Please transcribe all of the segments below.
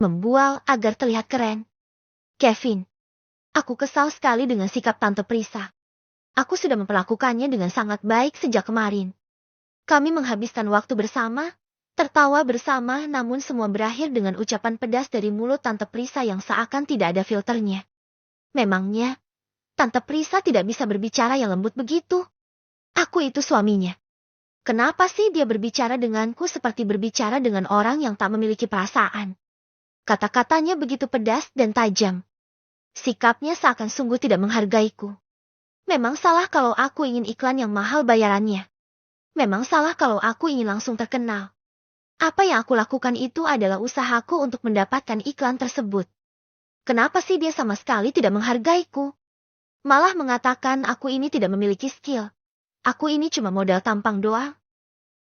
membual agar terlihat keren. Kevin, aku kesal sekali dengan sikap Tante Prisa. Aku sudah memperlakukannya dengan sangat baik sejak kemarin. Kami menghabiskan waktu bersama, tertawa bersama, namun semua berakhir dengan ucapan pedas dari mulut Tante Prisa yang seakan tidak ada filternya. Memangnya, Tante Prisa tidak bisa berbicara yang lembut begitu? Aku itu suaminya. Kenapa sih dia berbicara denganku seperti berbicara dengan orang yang tak memiliki perasaan? Kata-katanya begitu pedas dan tajam. Sikapnya seakan sungguh tidak menghargaiku. Memang salah kalau aku ingin iklan yang mahal bayarannya. Memang salah kalau aku ingin langsung terkenal. Apa yang aku lakukan itu adalah usahaku untuk mendapatkan iklan tersebut. Kenapa sih dia sama sekali tidak menghargaiku? Malah mengatakan aku ini tidak memiliki skill. Aku ini cuma modal tampang doang.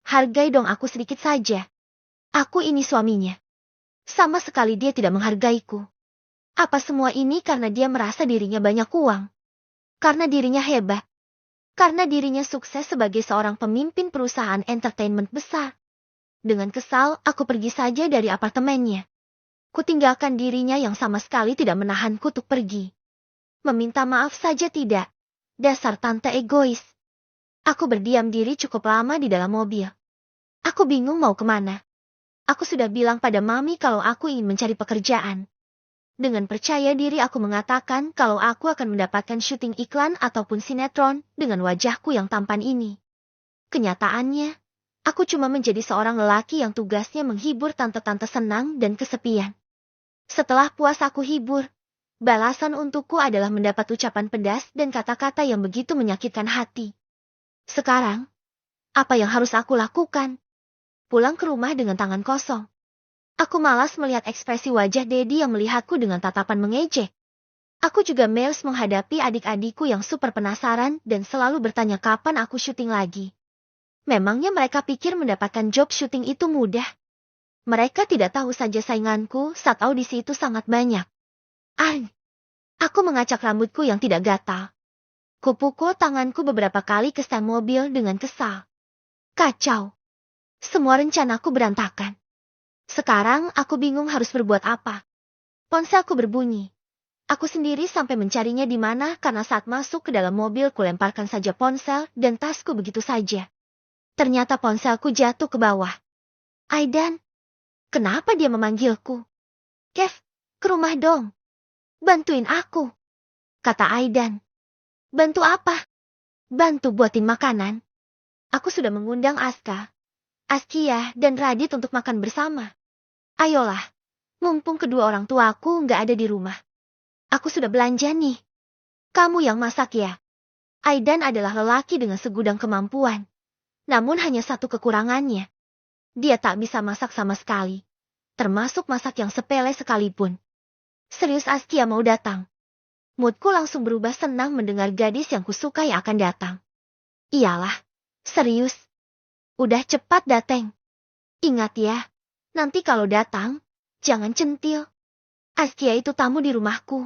Hargai dong aku sedikit saja. Aku ini suaminya. Sama sekali dia tidak menghargaiku. Apa semua ini karena dia merasa dirinya banyak uang? Karena dirinya hebat. Karena dirinya sukses sebagai seorang pemimpin perusahaan entertainment besar. Dengan kesal, aku pergi saja dari apartemennya. Kutinggalkan dirinya yang sama sekali tidak menahanku untuk pergi. Meminta maaf saja tidak. Dasar tante egois. Aku berdiam diri cukup lama di dalam mobil. Aku bingung mau kemana. Aku sudah bilang pada Mami kalau aku ingin mencari pekerjaan. Dengan percaya diri aku mengatakan kalau aku akan mendapatkan syuting iklan ataupun sinetron dengan wajahku yang tampan ini. Kenyataannya, aku cuma menjadi seorang lelaki yang tugasnya menghibur tante-tante senang dan kesepian. Setelah puas aku hibur, balasan untukku adalah mendapat ucapan pedas dan kata-kata yang begitu menyakitkan hati. Sekarang, apa yang harus aku lakukan? Pulang ke rumah dengan tangan kosong. Aku malas melihat ekspresi wajah Dedi yang melihatku dengan tatapan mengejek. Aku juga males menghadapi adik-adikku yang super penasaran dan selalu bertanya kapan aku syuting lagi. Memangnya mereka pikir mendapatkan job syuting itu mudah? Mereka tidak tahu saja sainganku saat audisi itu sangat banyak. Aku mengacak rambutku yang tidak gatal. Kupukul tanganku beberapa kali ke stem mobil dengan kesal. Kacau. Semua rencanaku berantakan. Sekarang aku bingung harus berbuat apa. Ponselku berbunyi. Aku sendiri sampai mencarinya di mana karena saat masuk ke dalam mobil kulemparkan saja ponsel dan tasku begitu saja. Ternyata ponselku jatuh ke bawah. Aidan. Kenapa dia memanggilku? Kev, ke rumah dong. Bantuin aku. Kata Aidan. Bantu apa? Bantu buatin makanan. Aku sudah mengundang Aska, Askia, dan Radit untuk makan bersama. Ayolah, mumpung kedua orang tuaku nggak ada di rumah. Aku sudah belanja nih. Kamu yang masak ya? Aidan adalah lelaki dengan segudang kemampuan. Namun hanya satu kekurangannya. Dia tak bisa masak sama sekali. Termasuk masak yang sepele sekalipun. Serius Askia mau datang? Moodku langsung berubah senang mendengar gadis yang kusukai akan datang. Iyalah, serius. Udah cepat dateng. Ingat ya. Nanti kalau datang, jangan centil. Askia itu tamu di rumahku.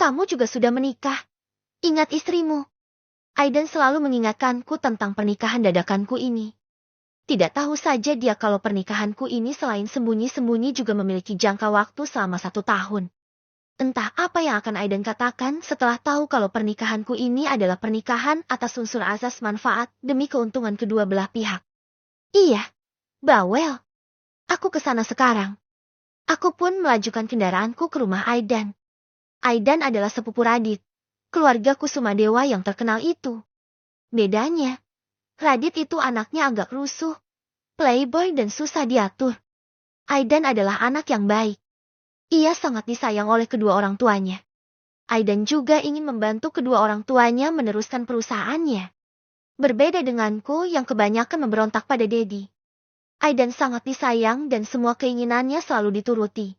Kamu juga sudah menikah. Ingat istrimu. Aidan selalu mengingatkanku tentang pernikahan dadakanku ini. Tidak tahu saja dia kalau pernikahanku ini selain sembunyi-sembunyi juga memiliki jangka waktu selama 1 tahun. Entah apa yang akan Aidan katakan setelah tahu kalau pernikahanku ini adalah pernikahan atas unsur asas manfaat demi keuntungan kedua belah pihak. Iya, bawel. Aku ke sana sekarang. Aku pun melajukan kendaraanku ke rumah Aidan. Aidan adalah sepupu Radit, keluarga Kusumadewa yang terkenal itu. Bedanya, Radit itu anaknya agak rusuh, playboy dan susah diatur. Aidan adalah anak yang baik. Ia sangat disayang oleh kedua orang tuanya. Aidan juga ingin membantu kedua orang tuanya meneruskan perusahaannya. Berbeda denganku yang kebanyakan memberontak pada Dedi. Aidan sangat disayang dan semua keinginannya selalu dituruti.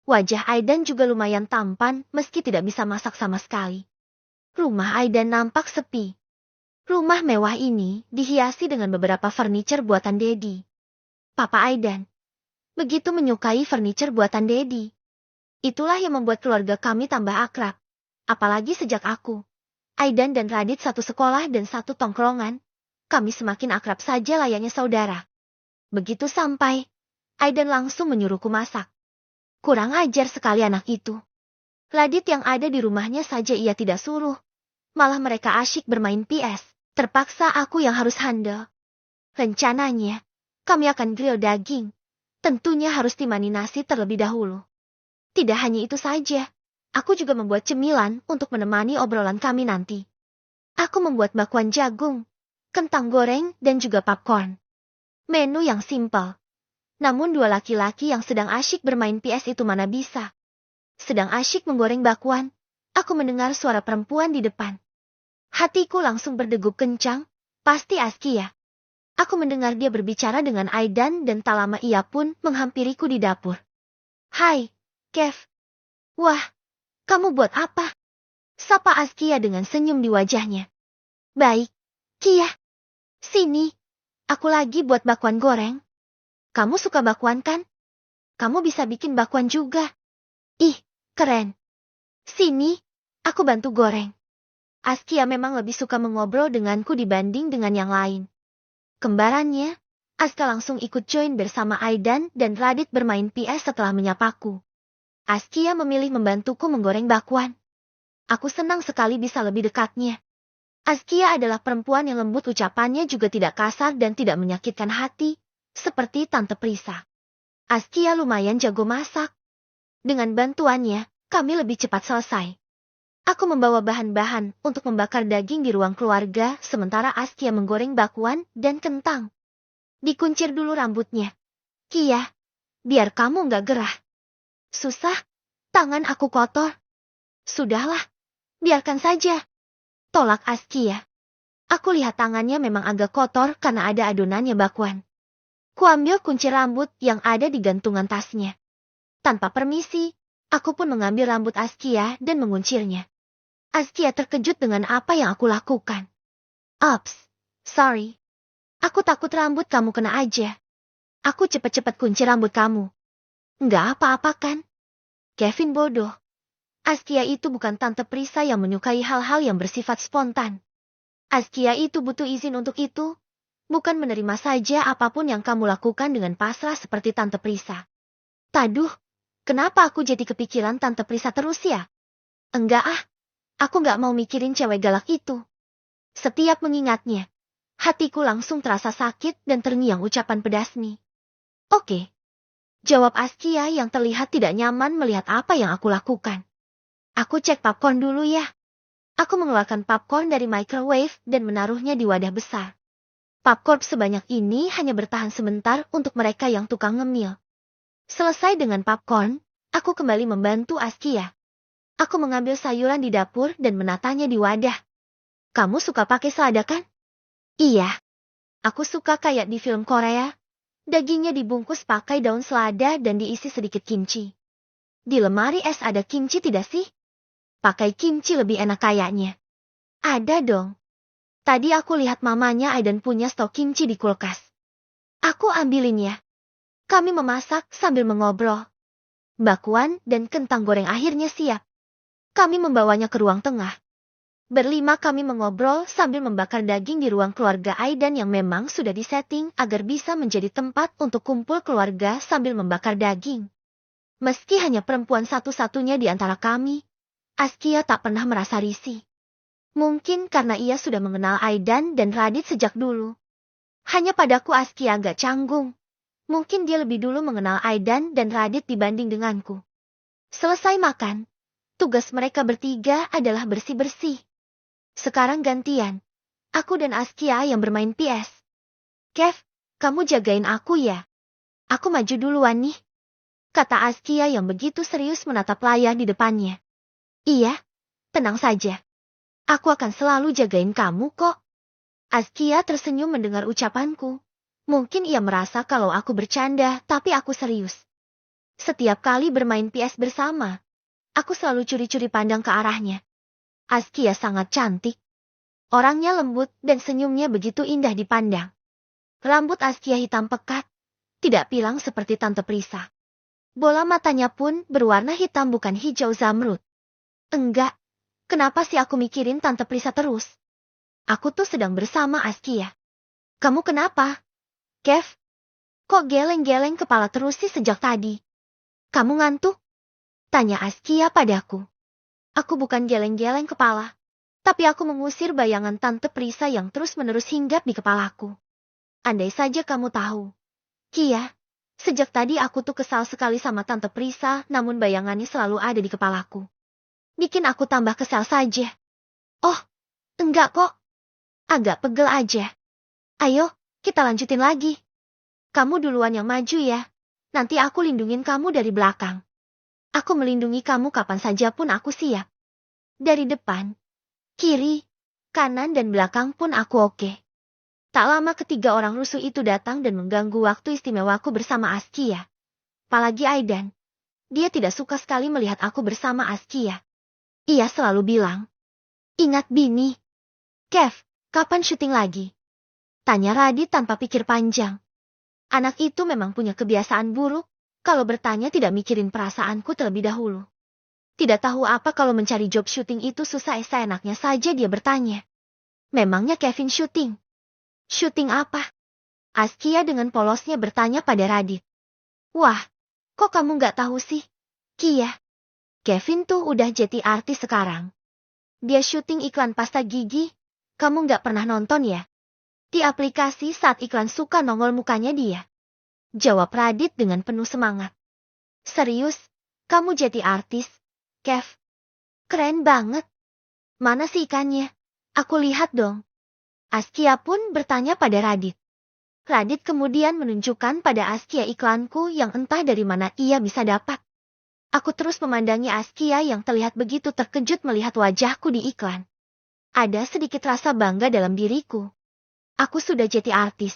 Wajah Aidan juga lumayan tampan meski tidak bisa masak sama sekali. Rumah Aidan nampak sepi. Rumah mewah ini dihiasi dengan beberapa furniture buatan Dedi. Papa Aidan begitu menyukai furniture buatan Dedi. Itulah yang membuat keluarga kami tambah akrab. Apalagi sejak aku, Aidan dan Radit satu sekolah dan satu tongkrongan, kami semakin akrab saja layaknya saudara. Begitu sampai, Aidan langsung menyuruhku masak. Kurang ajar sekali anak itu. Radit yang ada di rumahnya saja ia tidak suruh. Malah mereka asyik bermain PS. Terpaksa aku yang harus handal. Rencananya, kami akan grill daging. Tentunya harus dimarinasi terlebih dahulu. Tidak hanya itu saja, aku juga membuat cemilan untuk menemani obrolan kami nanti. Aku membuat bakwan jagung, kentang goreng, dan juga popcorn. Menu yang simpel. Namun dua laki-laki yang sedang asyik bermain PS itu mana bisa. Sedang asyik menggoreng bakwan, aku mendengar suara perempuan di depan. Hatiku langsung berdegup kencang, pasti Askia. Aku mendengar dia berbicara dengan Aidan dan tak lama ia pun menghampiriku di dapur. Hai, Kev. Wah, kamu buat apa? Sapa Askia dengan senyum di wajahnya. Baik, Kia. Sini, aku lagi buat bakwan goreng. Kamu suka bakwan kan? Kamu bisa bikin bakwan juga. Ih, keren. Sini, aku bantu goreng. Askia memang lebih suka mengobrol denganku dibanding dengan yang lain. Kembarannya, Aska langsung ikut join bersama Aidan dan Radit bermain PS setelah menyapaku. Askia memilih membantuku menggoreng bakwan. Aku senang sekali bisa lebih dekatnya. Askia adalah perempuan yang lembut, ucapannya juga tidak kasar dan tidak menyakitkan hati, seperti Tante Prisa. Askia lumayan jago masak. Dengan bantuannya, kami lebih cepat selesai. Aku membawa bahan-bahan untuk membakar daging di ruang keluarga, sementara Askia menggoreng bakwan dan kentang. Dikuncir dulu rambutnya. Kia, biar kamu nggak gerah. Susah, tangan aku kotor. Sudahlah, biarkan saja. Tolak Askia. Aku lihat tangannya memang agak kotor karena ada adonannya bakwan. Kuambil kunci rambut yang ada di gantungan tasnya. Tanpa permisi, aku pun mengambil rambut Askia dan menguncirnya. Askia terkejut dengan apa yang aku lakukan. Ups, sorry. Aku takut rambut kamu kena aja. Aku cepat-cepat kunci rambut kamu. Nggak apa-apa kan? Kevin bodoh. Askia itu bukan Tante Prisa yang menyukai hal-hal yang bersifat spontan. Askia itu butuh izin untuk itu. Bukan menerima saja apapun yang kamu lakukan dengan pasrah seperti Tante Prisa. Taduh, kenapa aku jadi kepikiran Tante Prisa terus ya? Enggak ah. Aku gak mau mikirin cewek galak itu. Setiap mengingatnya, hatiku langsung terasa sakit dan terngiang ucapan pedasni. Oke. Jawab Askia yang terlihat tidak nyaman melihat apa yang aku lakukan. Aku cek popcorn dulu ya. Aku mengeluarkan popcorn dari microwave dan menaruhnya di wadah besar. Popcorn sebanyak ini hanya bertahan sebentar untuk mereka yang tukang ngemil. Selesai dengan popcorn, aku kembali membantu Askia. Aku mengambil sayuran di dapur dan menatanya di wadah. Kamu suka pakai selada kan? Iya. Aku suka kayak di film Korea. Dagingnya dibungkus pakai daun selada dan diisi sedikit kimchi. Di lemari es ada kimchi tidak sih? Pakai kimchi lebih enak kayaknya. Ada dong. Tadi aku lihat mamanya Aidan punya stok kimchi di kulkas. Aku ambilin ya. Kami memasak sambil mengobrol. Bakwan dan kentang goreng akhirnya siap. Kami membawanya ke ruang tengah. Berlima kami mengobrol sambil membakar daging di ruang keluarga Aidan yang memang sudah disetting agar bisa menjadi tempat untuk kumpul keluarga sambil membakar daging. Meski hanya perempuan satu-satunya di antara kami, Askia tak pernah merasa risih. Mungkin karena ia sudah mengenal Aidan dan Radit sejak dulu. Hanya padaku Askia agak canggung. Mungkin dia lebih dulu mengenal Aidan dan Radit dibanding denganku. Selesai makan. Tugas mereka bertiga adalah bersih-bersih. Sekarang gantian. Aku dan Askia yang bermain PS. Kev, kamu jagain aku ya? Aku maju duluan nih. Kata Askia yang begitu serius menatap layar di depannya. Iya, tenang saja. Aku akan selalu jagain kamu kok. Askia tersenyum mendengar ucapanku. Mungkin ia merasa kalau aku bercanda, tapi aku serius. Setiap kali bermain PS bersama, aku selalu curi-curi pandang ke arahnya. Askia sangat cantik. Orangnya lembut dan senyumnya begitu indah dipandang. Rambut Askia hitam pekat, tidak pilang seperti Tante Prisa. Bola matanya pun berwarna hitam bukan hijau zamrud. Enggak, kenapa sih aku mikirin Tante Prisa terus? Aku tuh sedang bersama Askia. Kamu kenapa? Kev, kok geleng-geleng kepala terus sih sejak tadi? Kamu ngantuk? Tanya Askia padaku. Aku bukan geleng-geleng kepala, tapi aku mengusir bayangan Tante Prisa yang terus-menerus hinggap di kepalaku. Andai saja kamu tahu. Kia, sejak tadi aku tuh kesal sekali sama Tante Prisa, namun bayangannya selalu ada di kepalaku. Bikin aku tambah kesal saja. Oh, enggak kok. Agak pegel aja. Ayo, kita lanjutin lagi. Kamu duluan yang maju ya. Nanti aku lindungin kamu dari belakang. Aku melindungi kamu kapan saja pun aku siap. Dari depan, kiri, kanan dan belakang pun aku oke. Tak lama ketiga orang rusuh itu datang dan mengganggu waktu istimewaku bersama Askia. Apalagi Aidan. Dia tidak suka sekali melihat aku bersama Askia. Ia selalu bilang, "Ingat Bini." "Kev, kapan syuting lagi?" Tanya Radit tanpa pikir panjang. Anak itu memang punya kebiasaan buruk, kalau bertanya tidak mikirin perasaanku terlebih dahulu. Tidak tahu apa kalau mencari job syuting itu susah, seenaknya saja dia bertanya. Memangnya Kevin syuting? Syuting apa? Askia dengan polosnya bertanya pada Radit. Wah, kok kamu nggak tahu sih? Kia, Kevin tuh udah jadi artis sekarang. Dia syuting iklan pasta gigi. Kamu nggak pernah nonton ya? Di aplikasi saat iklan suka nongol mukanya dia. Jawab Radit dengan penuh semangat. Serius, kamu jadi artis, Kev? Keren banget. Mana sih ikannya? Aku lihat dong. Askia pun bertanya pada Radit. Radit kemudian menunjukkan pada Askia iklanku yang entah dari mana ia bisa dapat. Aku terus memandangi Askia yang terlihat begitu terkejut melihat wajahku di iklan. Ada sedikit rasa bangga dalam diriku. Aku sudah jadi artis.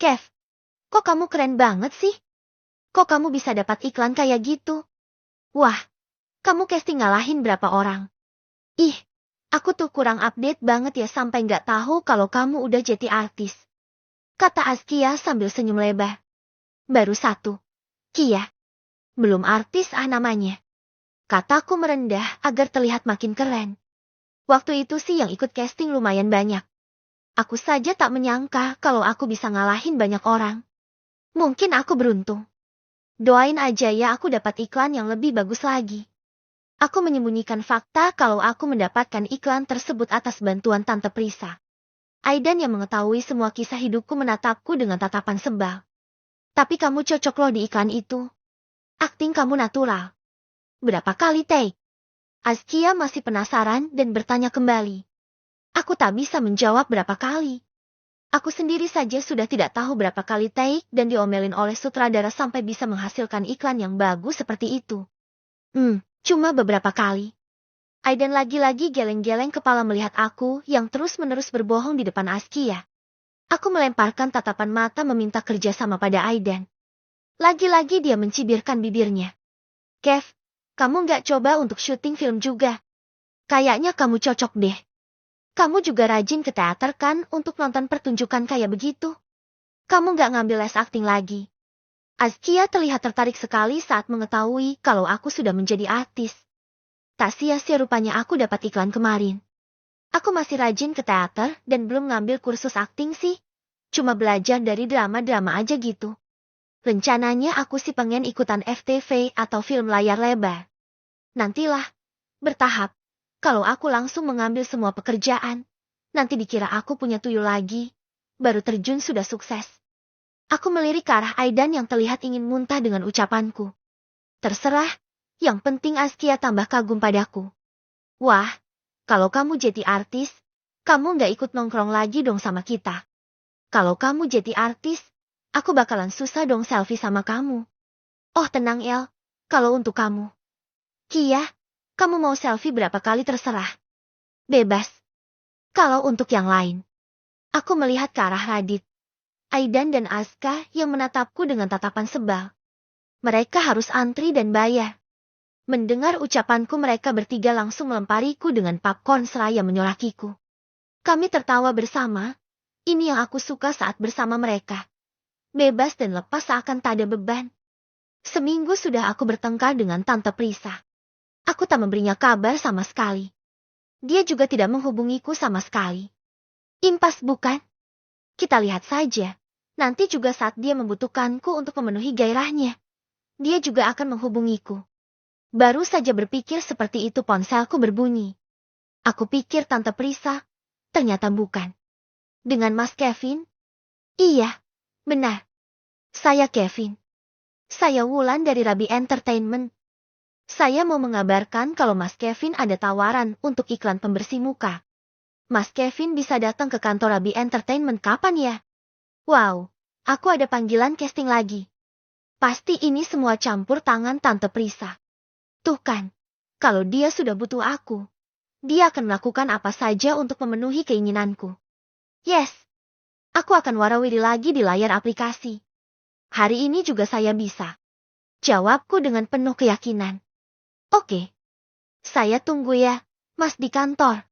Kev, kok kamu keren banget sih? Kok kamu bisa dapat iklan kayak gitu? Wah, kamu casting ngalahin berapa orang? Ih, aku tuh kurang update banget ya sampai nggak tahu kalau kamu udah jadi artis. Kata Askia sambil senyum lebar. Baru satu. Kia. Belum artis namanya. Kataku merendah agar terlihat makin keren. Waktu itu sih yang ikut casting lumayan banyak. Aku saja tak menyangka kalau aku bisa ngalahin banyak orang. Mungkin aku beruntung. Doain aja ya aku dapat iklan yang lebih bagus lagi. Aku menyembunyikan fakta kalau aku mendapatkan iklan tersebut atas bantuan Tante Prisa. Aidan yang mengetahui semua kisah hidupku menatapku dengan tatapan sebal. Tapi kamu cocok loh di iklan itu. Akting kamu natural. Berapa kali take? Askia masih penasaran dan bertanya kembali. Aku tak bisa menjawab berapa kali. Aku sendiri saja sudah tidak tahu berapa kali take dan diomelin oleh sutradara sampai bisa menghasilkan iklan yang bagus seperti itu. Cuma beberapa kali. Aidan lagi-lagi geleng-geleng kepala melihat aku yang terus-menerus berbohong di depan Askia. Aku melemparkan tatapan mata meminta kerjasama pada Aidan. Lagi-lagi dia mencibirkan bibirnya. Kev, kamu nggak coba untuk syuting film juga? Kayaknya kamu cocok deh. Kamu juga rajin ke teater kan untuk nonton pertunjukan kayak begitu? Kamu nggak ngambil les akting lagi? Askia terlihat tertarik sekali saat mengetahui kalau aku sudah menjadi artis. Tak sia-sia rupanya aku dapat iklan kemarin. Aku masih rajin ke teater dan belum ngambil kursus akting sih. Cuma belajar dari drama-drama aja gitu. Rencananya aku sih pengen ikutan FTV atau film layar lebar. Nantilah, bertahap. Kalau aku langsung mengambil semua pekerjaan, nanti dikira aku punya tuyul lagi. Baru terjun sudah sukses. Aku melirik ke arah Aidan yang terlihat ingin muntah dengan ucapanku. Terserah, yang penting Askia tambah kagum padaku. Wah, kalau kamu jadi artis, kamu nggak ikut nongkrong lagi dong sama kita. Kalau kamu jadi artis, aku bakalan susah dong selfie sama kamu. Oh tenang El, kalau untuk kamu. Kia, kamu mau selfie berapa kali terserah. Bebas. Kalau untuk yang lain. Aku melihat ke arah Radit. Aidan dan Aska yang menatapku dengan tatapan sebal. Mereka harus antri dan bayar. Mendengar ucapanku mereka bertiga langsung melempariku dengan popcorn seraya menyorakiku. Kami tertawa bersama. Ini yang aku suka saat bersama mereka. Bebas dan lepas seakan tak ada beban. Seminggu sudah aku bertengkar dengan Tante Prisa. Aku tak memberinya kabar sama sekali. Dia juga tidak menghubungiku sama sekali. Impas bukan? Kita lihat saja. Nanti juga saat dia membutuhkanku untuk memenuhi gairahnya. dia juga akan menghubungiku. Baru saja berpikir seperti itu ponselku berbunyi. Aku pikir Tante Prisa, ternyata bukan. Dengan Mas Kevin? Iya, benar. Saya Kevin. Saya Wulan dari Rabi Entertainment. Saya mau mengabarkan kalau Mas Kevin ada tawaran untuk iklan pembersih muka. Mas Kevin bisa datang ke kantor Rabi Entertainment kapan ya? Wow, aku ada panggilan casting lagi. Pasti ini semua campur tangan Tante Prisa. Tuh kan, kalau dia sudah butuh aku, dia akan melakukan apa saja untuk memenuhi keinginanku. Yes, aku akan warawiri lagi di layar aplikasi. Hari ini juga saya bisa. Jawabku dengan penuh keyakinan. Oke, saya tunggu ya, Mas di kantor.